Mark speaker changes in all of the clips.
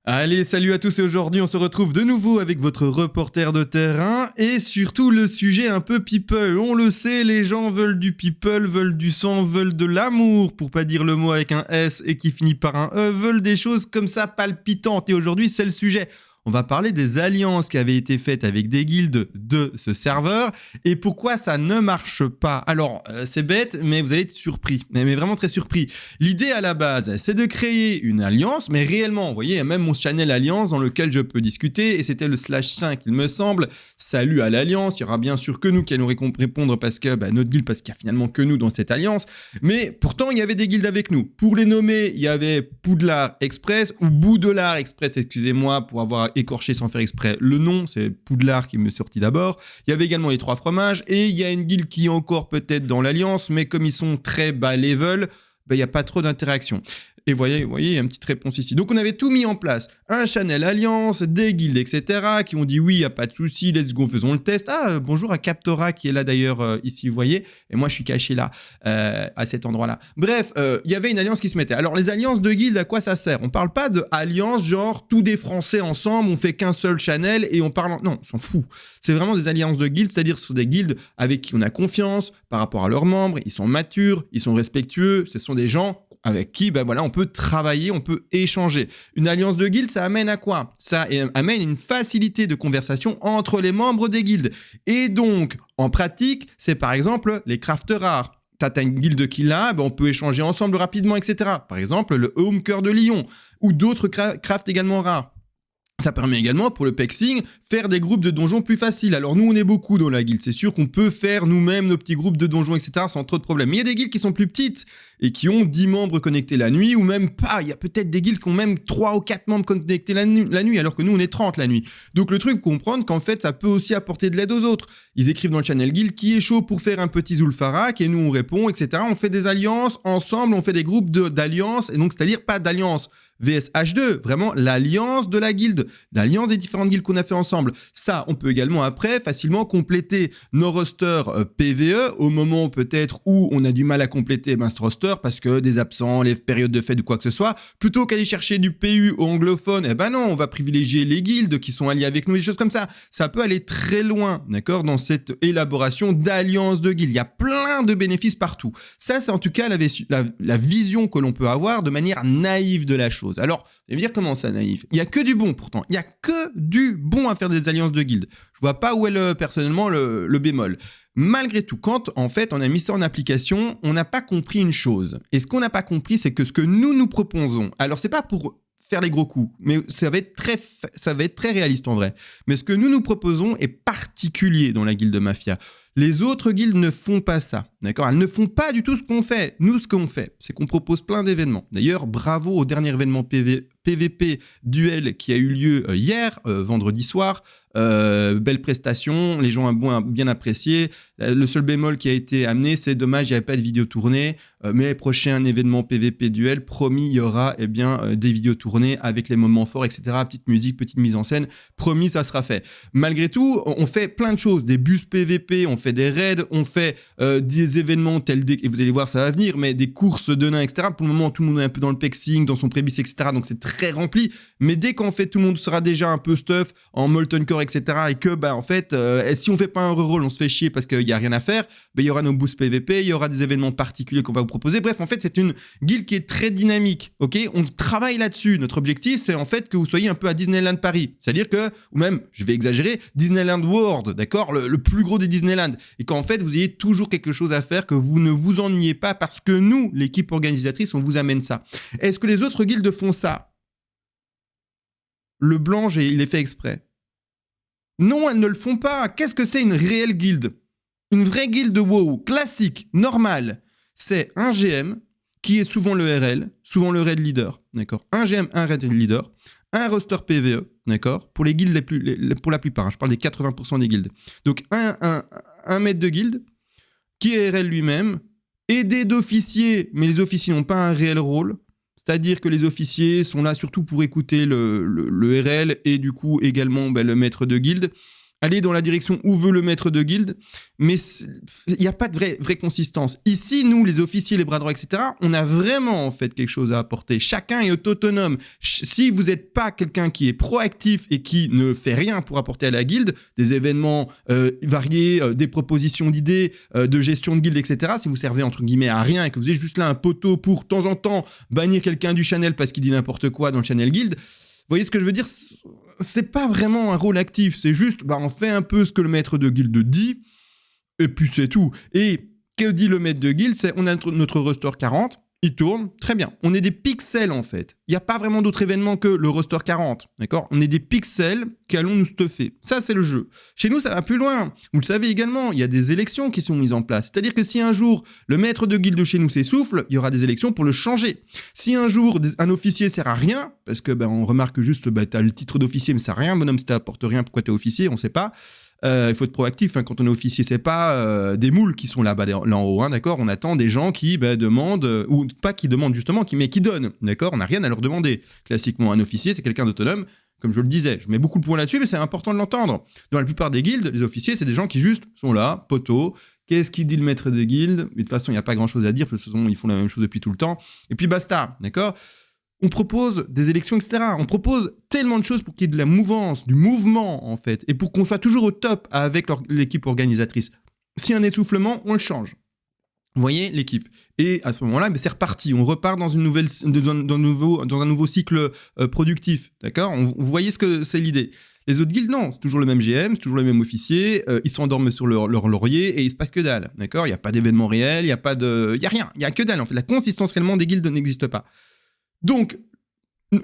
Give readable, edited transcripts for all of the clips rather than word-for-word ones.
Speaker 1: Allez, salut à tous et aujourd'hui on se retrouve de nouveau avec votre reporter de terrain et surtout le sujet un peu people. On le sait, les gens veulent du people, veulent du sang, veulent de l'amour, pour pas dire le mot avec un S et qui finit par un E, veulent des choses comme ça palpitantes et aujourd'hui c'est le sujet. On va parler des alliances qui avaient été faites avec des guildes de ce serveur et pourquoi ça ne marche pas. Alors, c'est bête, mais vous allez être surpris, mais vraiment très surpris. L'idée à la base, c'est de créer une alliance, mais réellement, vous voyez, il y a même mon channel alliance dans lequel je peux discuter et c'était le /5, il me semble. Salut à l'alliance, il y aura bien sûr que nous qui allons répondre parce que notre guilde, parce qu'il y a finalement que nous dans cette alliance. Mais pourtant, il y avait des guildes avec nous. Pour les nommer, il y avait Poudlard Express ou Boudelard Express, excusez-moi pour avoir écorché sans faire exprès le nom, c'est Poudlard qui me sortit d'abord. Il y avait également les trois fromages et il y a une guilde qui est encore peut-être dans l'alliance, mais comme ils sont très bas level, il n'y a pas trop d'interaction. Et vous voyez, il y a une petite réponse ici. Donc on avait tout mis en place. Un channel alliance, des guildes, etc. qui ont dit oui, il n'y a pas de souci, let's go, faisons le test. Ah, bonjour à Captora qui est là d'ailleurs ici, vous voyez. Et moi je suis caché là, à cet endroit-là. Bref, il y avait une alliance qui se mettait. Alors les alliances de guildes, à quoi ça sert? On parle pas de alliance genre tous des Français ensemble, on fait qu'un seul channel et on parle... Non, on s'en fout. C'est vraiment des alliances de guildes, c'est-à-dire ce sont des guildes avec qui on a confiance par rapport à leurs membres, ils sont matures, ils sont respectueux, ce sont des gens avec qui on peut travailler, on peut échanger. Une alliance de guildes, ça amène à quoi? Ça amène une facilité de conversation entre les membres des guildes. Et donc, en pratique, c'est par exemple les crafters rares. T'as une guilde qui l'a, on peut échanger ensemble rapidement, etc. Par exemple, le Home Cœur de Lion ou d'autres crafts également rares. Ça permet également pour le pexing faire des groupes de donjons plus faciles. Alors nous on est beaucoup dans la guilde, c'est sûr qu'on peut faire nous-mêmes nos petits groupes de donjons etc. sans trop de problèmes. Mais il y a des guildes qui sont plus petites et qui ont 10 membres connectés la nuit ou même pas. Il y a peut-être des guildes qui ont même 3 ou 4 membres connectés la nuit alors que nous on est 30 la nuit. Donc le truc, comprendre qu'en fait ça peut aussi apporter de l'aide aux autres. Ils écrivent dans le channel guild qui est chaud pour faire un petit Zul'Farrak et nous on répond etc. On fait des alliances ensemble, on fait des groupes d'alliances et donc c'est-à-dire pas d'alliance VS H2, vraiment l'alliance de la guilde, l'alliance des différentes guildes qu'on a fait ensemble. Ça, on peut également après facilement compléter nos rosters PVE au moment peut-être où on a du mal à compléter ce roster parce que des absents, les périodes de fête ou quoi que ce soit, plutôt qu'aller chercher du PU au anglophone, non, on va privilégier les guildes qui sont alliées avec nous, des choses comme ça. Ça peut aller très loin, d'accord, dans cette élaboration d'alliance de guildes. Il y a plein de bénéfices partout. Ça, c'est en tout cas la vision que l'on peut avoir de manière naïve de la chose. Alors, vous allez me dire comment ça naïf? Il n'y a que du bon pourtant. Il n'y a que du bon à faire des alliances de guildes. Je vois pas où est personnellement le bémol. Malgré tout, quand en fait on a mis ça en application, on n'a pas compris une chose. Et ce qu'on n'a pas compris, c'est que ce que nous proposons, alors c'est pas pour faire les gros coups, mais ça va être très réaliste en vrai. Mais ce que nous proposons est particulier dans la guilde Mafia. Les autres guildes ne font pas ça, d'accord? Elles ne font pas du tout ce qu'on fait. Nous, ce qu'on fait, c'est qu'on propose plein d'événements. D'ailleurs, bravo au dernier événement PVP Duel qui a eu lieu hier, vendredi soir. Belle prestation, les gens ont bien apprécié. Le seul bémol qui a été amené, c'est dommage, il n'y avait pas de vidéo tournée. Mais prochain événement PVP Duel, promis, il y aura des vidéos tournées avec les moments forts, etc. Petite musique, petite mise en scène. Promis, ça sera fait. Malgré tout, on fait plein de choses. Des bus PVP, on fait des raids, on fait des événements tels et vous allez voir, ça va venir, mais des courses de nains, etc. Pour le moment, tout le monde est un peu dans le pexing, dans son prébis, etc. Donc c'est très rempli. Mais dès qu'en fait, tout le monde sera déjà un peu stuff en Molten Core, etc. Et que, en fait, si on fait pas un reroll, on se fait chier parce qu'il y a rien à faire, il y aura nos boosts PVP, il y aura des événements particuliers qu'on va vous proposer. Bref, en fait, c'est une guilde qui est très dynamique, ok? On travaille là-dessus. Notre objectif, c'est en fait que vous soyez un peu à Disneyland Paris. C'est-à-dire que, ou même, je vais exagérer, Disneyland World, d'accord? Le plus gros des Disneyland. Et qu'en fait, vous ayez toujours quelque chose à faire, que vous ne vous ennuyez pas parce que nous, l'équipe organisatrice, on vous amène ça. Est-ce que les autres guildes font ça? Le blanc, il est fait exprès. Non, elles ne le font pas. Qu'est-ce que c'est une réelle guilde? Une vraie guilde de WoW, classique, normale. C'est un GM qui est souvent le RL, souvent le raid leader, d'accord? Un GM, un raid leader, un roster PVE, d'accord? Pour les guildes pour la plupart, je parle des 80% des guildes. Donc un maître de guilde qui est RL lui-même, aidé d'officiers, mais les officiers n'ont pas un réel rôle. C'est-à-dire que les officiers sont là surtout pour écouter le RL et du coup également le maître de guilde. aller dans la direction où veut le maître de guilde, mais il n'y a pas de vraie consistance. Ici, nous, les officiers, les bras droits, etc., on a vraiment en fait quelque chose à apporter. Chacun est autonome. Si vous n'êtes pas quelqu'un qui est proactif et qui ne fait rien pour apporter à la guilde, des événements variés, des propositions d'idées, de gestion de guilde, etc., si vous servez entre guillemets à rien et que vous êtes juste là un poteau pour de temps en temps bannir quelqu'un du channel parce qu'il dit n'importe quoi dans le channel guild, vous voyez ce que je veux dire? C'est pas vraiment un rôle actif, c'est juste, on fait un peu ce que le maître de guilde dit, et puis c'est tout. Et que dit le maître de guilde? C'est, on a notre roster 40, il tourne, très bien. On est des pixels en fait. Il n'y a pas vraiment d'autre événement que le roster 40, d'accord? On est des pixels qui allons nous stuffer. Ça, c'est le jeu. Chez nous, ça va plus loin. Vous le savez également, il y a des élections qui sont mises en place. C'est-à-dire que si un jour, le maître de guilde de chez nous s'essouffle, il y aura des élections pour le changer. Si un jour, un officier sert à rien, parce que on remarque juste, t'as le titre d'officier, mais ça sert à rien, bonhomme, si t'apportes rien, pourquoi t'es officier? On sait pas. Il faut être proactif, quand on est officier, c'est pas des moules qui sont là-bas en haut, d'accord? On attend des gens qui demandent, ou pas qui demandent justement, mais qui donnent, d'accord? On n'a rien à leur demander. Classiquement, un officier, c'est quelqu'un d'autonome, comme je le disais. Je mets beaucoup de points là-dessus, mais c'est important de l'entendre. Dans la plupart des guildes, les officiers, c'est des gens qui juste sont là, poteau. Qu'est-ce qu'il dit le maître des guildes? Mais de toute façon, il n'y a pas grand-chose à dire, parce que ils font la même chose depuis tout le temps. Et puis basta, d'accord? On propose des élections, etc. On propose tellement de choses pour qu'il y ait de la mouvance, du mouvement, en fait, et pour qu'on soit toujours au top avec l'équipe organisatrice. Si un essoufflement, on le change. Vous voyez, l'équipe. Et à ce moment-là, c'est reparti. On repart dans un nouveau cycle productif, d'accord? Vous voyez ce que c'est l'idée. Les autres guildes, non, c'est toujours le même GM, c'est toujours le même officier, ils s'endorment sur leur laurier et il se passe que dalle, d'accord? Il n'y a pas d'événement réel, il n'y a rien, il n'y a que dalle, en fait. La consistance réellement des guildes n'existe pas. Donc,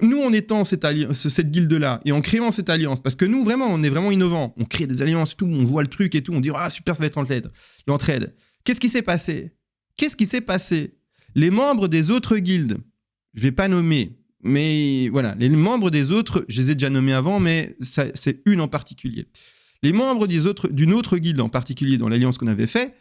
Speaker 1: nous, en étant cette guilde-là, et en créant cette alliance, parce que nous, vraiment, on est vraiment innovants, on crée des alliances, tout, on voit le truc et tout, on dit « Ah, super, ça va être l'entraide. » Qu'est-ce qui s'est passé? Les membres des autres guildes, je ne vais pas nommer, mais voilà, les membres des autres, je les ai déjà nommés avant, mais c'est une en particulier. Les membres d'une autre guilde en particulier, dans l'alliance qu'on avait fait,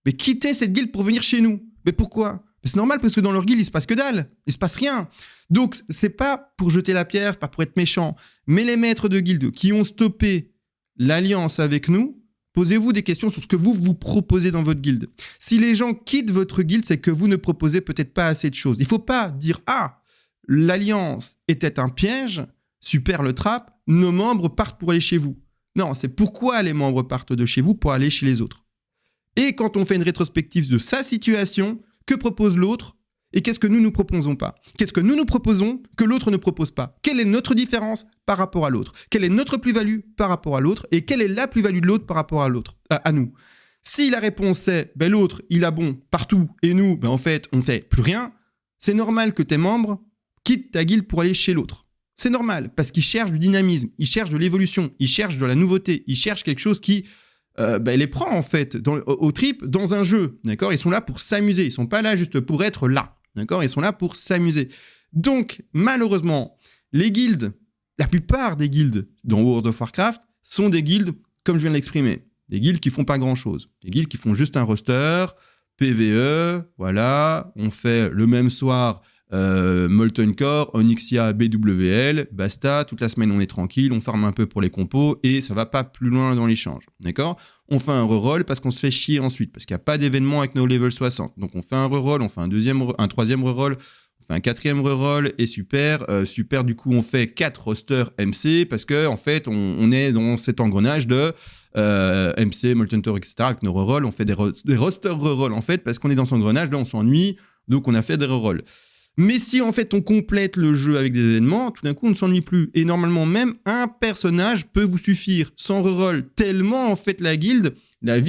Speaker 1: mais quittaient cette guilde pour venir chez nous. Mais pourquoi? C'est normal, parce que dans leur guilde, il se passe que dalle. Il se passe rien. Donc, c'est pas pour jeter la pierre, pas pour être méchant. Mais les maîtres de guilde qui ont stoppé l'alliance avec nous, posez-vous des questions sur ce que vous proposez dans votre guilde. Si les gens quittent votre guilde, c'est que vous ne proposez peut-être pas assez de choses. Il faut pas dire « Ah, l'alliance était un piège, super le trap, nos membres partent pour aller chez vous. » Non, c'est pourquoi les membres partent de chez vous pour aller chez les autres. Et quand on fait une rétrospective de sa situation, que propose l'autre et qu'est-ce que nous ne proposons pas? Qu'est-ce que nous proposons que l'autre ne propose pas? Quelle est notre différence par rapport à l'autre? Quelle est notre plus-value par rapport à l'autre? Et quelle est la plus-value de l'autre par rapport à nous? Si la réponse est l'autre, il a bon partout et nous, en fait, on ne fait plus rien, c'est normal que tes membres quittent ta guilde pour aller chez l'autre. C'est normal parce qu'ils cherchent du dynamisme, ils cherchent de l'évolution, ils cherchent de la nouveauté, ils cherchent quelque chose qui les prend en fait au trip dans un jeu, d'accord? Ils sont là pour s'amuser, ils sont pas là juste pour être là, d'accord? Ils sont là pour s'amuser. Donc malheureusement, les guildes, la plupart des guildes dans World of Warcraft sont des guildes comme je viens de l'exprimer, des guildes qui font pas grand chose, des guildes qui font juste un roster, PVE, voilà, on fait le même soir Molten Core, Onyxia, BWL, basta, toute la semaine on est tranquille, on farme un peu pour les compos et ça va pas plus loin dans l'échange, d'accord? On fait un reroll parce qu'on se fait chier ensuite, parce qu'il n'y a pas d'événement avec nos level 60, donc on fait un reroll, on fait un troisième reroll, on fait un quatrième reroll et super, du coup on fait 4 rosters MC parce que en fait on est dans cet engrenage de MC, Molten Core, etc. avec nos rerolls, on fait des rosters reroll en fait parce qu'on est dans cet engrenage, là on s'ennuie, donc on a fait des rerolls. Mais si en fait on complète le jeu avec des événements, tout d'un coup on ne s'ennuie plus. Et normalement même un personnage peut vous suffire sans reroll, tellement en fait la vie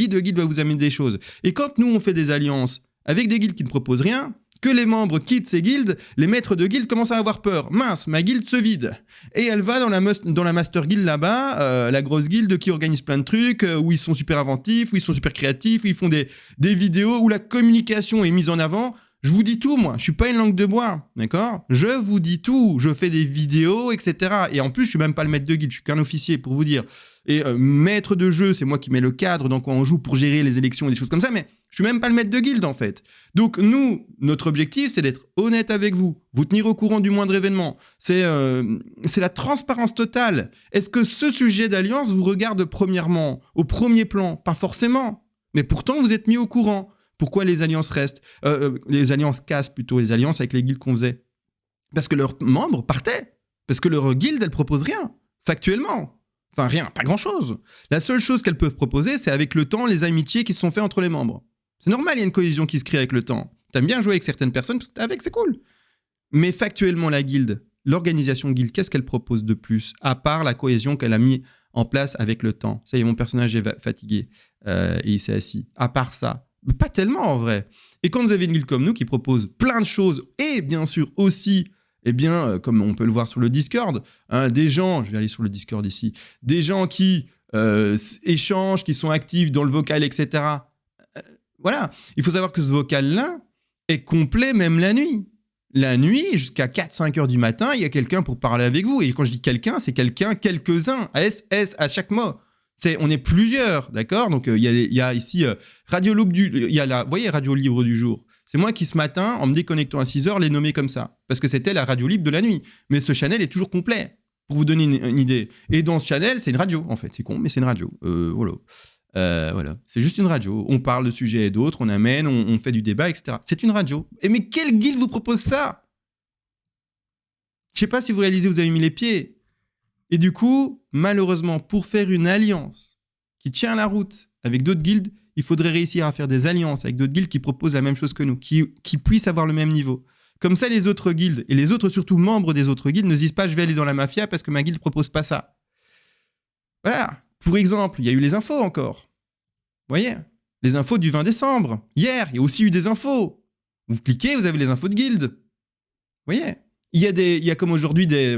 Speaker 1: de guilde va vous amener des choses. Et quand nous on fait des alliances avec des guildes qui ne proposent rien, que les membres quittent ces guildes, les maîtres de guildes commencent à avoir peur. Mince, ma guilde se vide. Et elle va dans la master guild là-bas, la grosse guilde qui organise plein de trucs, où ils sont super inventifs, où ils sont super créatifs, où ils font des vidéos, où la communication est mise en avant. Je vous dis tout, moi. Je suis pas une langue de bois, d'accord? Je vous dis tout. Je fais des vidéos, etc. Et en plus, je suis même pas le maître de guilde. Je suis qu'un officier, pour vous dire. Et maître de jeu, c'est moi qui mets le cadre dans quoi on joue pour gérer les élections et des choses comme ça. Mais Je suis même pas le maître de guilde, en fait. Donc, nous, notre objectif, c'est d'être honnête avec vous, vous tenir au courant du moindre événement. C'est la transparence totale. Est-ce que ce sujet d'alliance vous regarde premièrement, au premier plan? Pas forcément. Mais pourtant, vous êtes mis au courant. Pourquoi les alliances restent les alliances cassent plutôt, les alliances avec les guildes qu'on faisait. Parce que leurs membres partaient. Parce que leur guilde, elle propose rien. Factuellement. Enfin, rien, pas grand-chose. La seule chose qu'elles peuvent proposer, c'est avec le temps, les amitiés qui se sont faites entre les membres. C'est normal, il y a une cohésion qui se crée avec le temps. T'aimes bien jouer avec certaines personnes, parce que t'es avec, c'est cool. Mais factuellement, la guilde, l'organisation guilde, qu'est-ce qu'elle propose de plus, à part la cohésion qu'elle a mis en place avec le temps? Ça y est, mon personnage est fatigué, et il s'est assis. À part ça, pas tellement en vrai. Et quand vous avez une guilde comme nous qui propose plein de choses, et bien sûr aussi... eh bien, comme on peut le voir sur le Discord, hein, des gens, je vais aller sur le Discord ici, des gens qui échangent, qui sont actifs dans le vocal, etc. Voilà, il faut savoir que ce vocal-là est complet même la nuit. La nuit, jusqu'à 4-5 heures du matin, il y a quelqu'un pour parler avec vous. Et quand je dis quelqu'un, c'est quelqu'un, quelques-uns, S à chaque mot. On est plusieurs, d'accord? Donc, il y a ici Radio Libre vous voyez, Radio Libre du jour. C'est moi qui, ce matin, en me déconnectant à 6 heures, l'ai nommé comme ça. Parce que c'était la radio libre de la nuit. Mais ce channel est toujours complet, pour vous donner une idée. Et dans ce channel, c'est une radio, en fait. C'est con, mais c'est une radio. Voilà. C'est juste une radio. On parle de sujets et d'autres, on amène, on fait du débat, etc. C'est une radio. Et mais quelle guilde vous propose ça? Je sais pas si vous réalisez, vous avez mis les pieds. Et du coup, malheureusement, pour faire une alliance qui tient la route avec d'autres guildes, il faudrait réussir à faire des alliances avec d'autres guildes qui proposent la même chose que nous, qui puissent avoir le même niveau. Comme ça, les autres guildes, et les autres surtout membres des autres guildes, ne disent pas « je vais aller dans la mafia parce que ma guilde ne propose pas ça ». Voilà. Pour exemple, il y a eu les infos encore. Vous voyez? Les infos du 20 décembre. Hier, il y a aussi eu des infos. Vous cliquez, vous avez les infos de guilde. Vous voyez? Il y a comme aujourd'hui des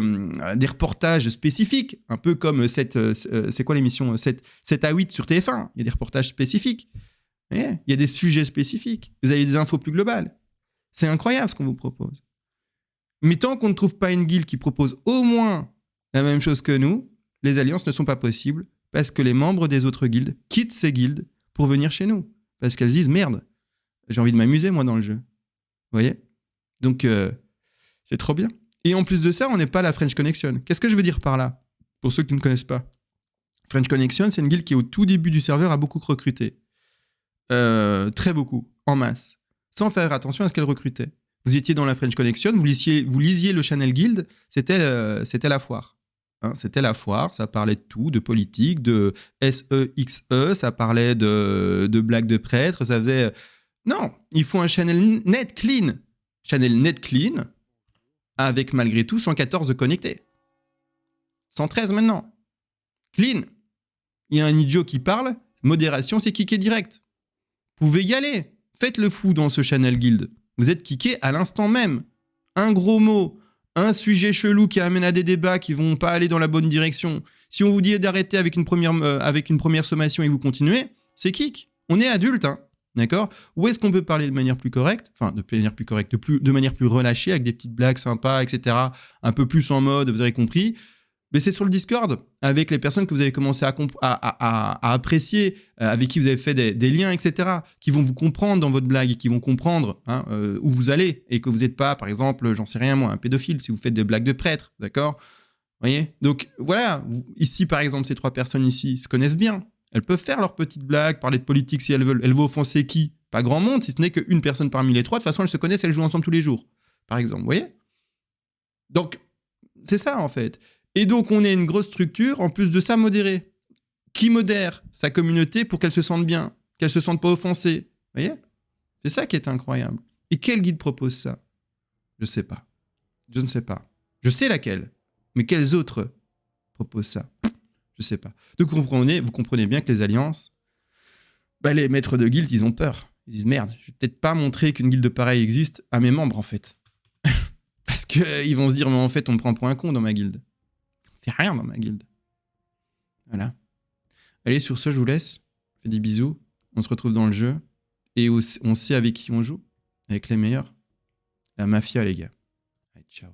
Speaker 1: reportages spécifiques, un peu comme c'est quoi l'émission 7 à 8 sur TF1. Il y a des reportages spécifiques. Vous voyez? Il y a des sujets spécifiques. Vous avez des infos plus globales. C'est incroyable ce qu'on vous propose. Mais tant qu'on ne trouve pas une guilde qui propose au moins la même chose que nous, les alliances ne sont pas possibles parce que les membres des autres guildes quittent ces guildes pour venir chez nous. Parce qu'elles disent « Merde, j'ai envie de m'amuser moi dans le jeu. » Vous voyez? Donc... c'est trop bien. Et en plus de ça, on n'est pas la French Connection. Qu'est-ce que je veux dire par là? Pour ceux qui ne connaissent pas. French Connection, c'est une guilde qui, au tout début du serveur, a beaucoup recruté. Très beaucoup, en masse. Sans faire attention à ce qu'elle recrutait. Vous étiez dans la French Connection, vous lisiez le channel guild, c'était la foire. Hein, c'était la foire, ça parlait de tout, de politique, de SEXE, ça parlait de blagues de prêtres, ça faisait... Non, il faut un channel net, clean. Channel net, clean, avec malgré tout 114 de connectés. 113 maintenant. Clean. Il y a un idiot qui parle, modération, c'est kické direct. Vous pouvez y aller. Faites le fou dans ce channel guild. Vous êtes kické à l'instant même. Un gros mot, un sujet chelou qui amène à des débats qui vont pas aller dans la bonne direction. Si on vous dit d'arrêter avec une première sommation et vous continuez, c'est kick. On est adulte, hein. D'accord? Où est-ce qu'on peut parler de manière plus correcte? Enfin, de manière plus correcte, de manière plus relâchée, avec des petites blagues sympas, etc. Un peu plus en mode, vous avez compris. Mais c'est sur le Discord, avec les personnes que vous avez commencé à apprécier, avec qui vous avez fait des liens, etc., qui vont vous comprendre dans votre blague et qui vont comprendre hein, où vous allez, et que vous n'êtes pas, par exemple, j'en sais rien moi, un pédophile, si vous faites des blagues de prêtre, d'accord? Vous voyez? Donc voilà, ici, par exemple, ces 3 personnes ici se connaissent bien. Elles peuvent faire leurs petites blagues, parler de politique si elles veulent. Elles vont offenser qui? Pas grand monde, si ce n'est qu'une personne parmi les 3. De toute façon, elles se connaissent, elles jouent ensemble tous les jours, par exemple. Vous voyez? Donc, c'est ça, en fait. Et donc, on est une grosse structure, en plus de ça, modérée. Qui modère sa communauté pour qu'elle se sente bien, qu'elle se sente pas offensée? Vous voyez? C'est ça qui est incroyable. Et quel guide propose ça? Je sais pas. Je ne sais pas. Je sais laquelle. Mais quels autres proposent ça? Je sais pas. Donc vous comprenez bien que les alliances, les maîtres de guildes, ils ont peur. Ils disent merde, je vais peut-être pas montrer qu'une guilde pareille existe à mes membres en fait. Parce qu'ils vont se dire mais en fait on me prend pour un con dans ma guilde. On fait rien dans ma guilde. Voilà. Allez, sur ce, je vous laisse. Je fais des bisous. On se retrouve dans le jeu. Et on sait avec qui on joue. Avec les meilleurs. La mafia, les gars. Allez, ciao.